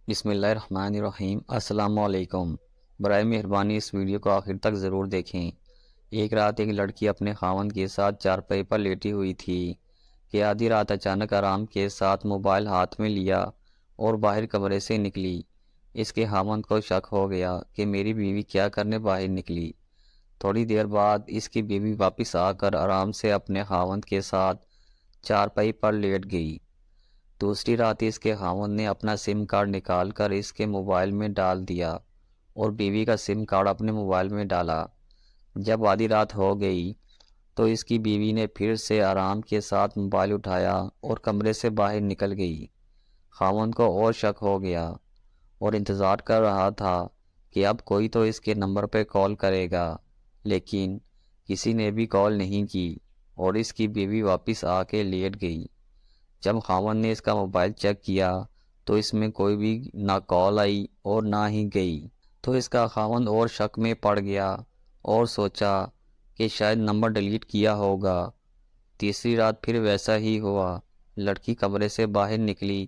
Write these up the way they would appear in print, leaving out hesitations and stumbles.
بسم اللہ الرحمن الرحیم۔ السلام علیکم۔ برائے مہربانی اس ویڈیو کو آخر تک ضرور دیکھیں۔ ایک رات ایک لڑکی اپنے خاوند کے ساتھ چارپائی پر لیٹی ہوئی تھی کہ آدھی رات اچانک آرام کے ساتھ موبائل ہاتھ میں لیا اور باہر کمرے سے نکلی۔ اس کے خاوند کو شک ہو گیا کہ میری بیوی کیا کرنے باہر نکلی۔ تھوڑی دیر بعد اس کی بیوی واپس آ کر آرام سے اپنے خاوند کے ساتھ چارپائی پر لیٹ گئی۔ دوسری رات اس کے خاوند نے اپنا سم کارڈ نکال کر اس کے موبائل میں ڈال دیا اور بیوی کا سم کارڈ اپنے موبائل میں ڈالا۔ جب آدھی رات ہو گئی تو اس کی بیوی نے پھر سے آرام کے ساتھ موبائل اٹھایا اور کمرے سے باہر نکل گئی۔ خاوند کو اور شک ہو گیا اور انتظار کر رہا تھا کہ اب کوئی تو اس کے نمبر پہ کال کرے گا، لیکن کسی نے بھی کال نہیں کی اور اس کی بیوی واپس آ کے لیٹ گئی۔ جب خاوند نے اس کا موبائل چیک کیا تو اس میں کوئی بھی نہ کال آئی اور نہ ہی گئی، تو اس کا خاوند اور شک میں پڑ گیا اور سوچا کہ شاید نمبر ڈیلیٹ کیا ہوگا۔ تیسری رات پھر ویسا ہی ہوا۔ لڑکی کمرے سے باہر نکلی۔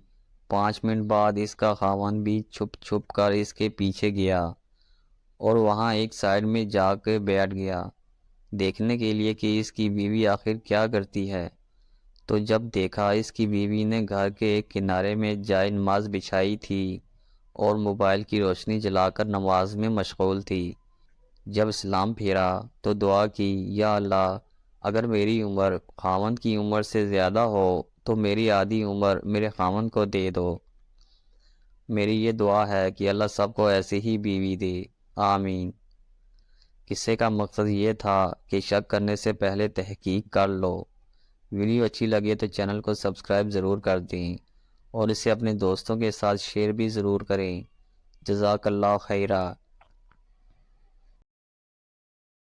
5 منٹ بعد اس کا خاوند بھی چھپ چھپ کر اس کے پیچھے گیا اور وہاں ایک سائڈ میں جا کے بیٹھ گیا، دیکھنے کے لیے کہ اس کی بیوی آخر کیا کرتی ہے۔ تو جب دیکھا اس کی بیوی نے گھر کے ایک کنارے میں جائے نماز بچھائی تھی اور موبائل کی روشنی جلا کر نماز میں مشغول تھی۔ جب سلام پھیرا تو دعا کی، یا اللہ، اگر میری عمر خاوند کی عمر سے زیادہ ہو تو میری آدھی عمر میرے خاوند کو دے دو۔ میری یہ دعا ہے کہ اللہ سب کو ایسی ہی بیوی دے، آمین۔ قصے کا مقصد یہ تھا کہ شک کرنے سے پہلے تحقیق کر لو۔ ویڈیو اچھی لگے تو چینل کو سبسکرائب ضرور کر دیں اور اسے اپنے دوستوں کے ساتھ شیئر بھی ضرور کریں۔ جزاک اللہ خیرہ۔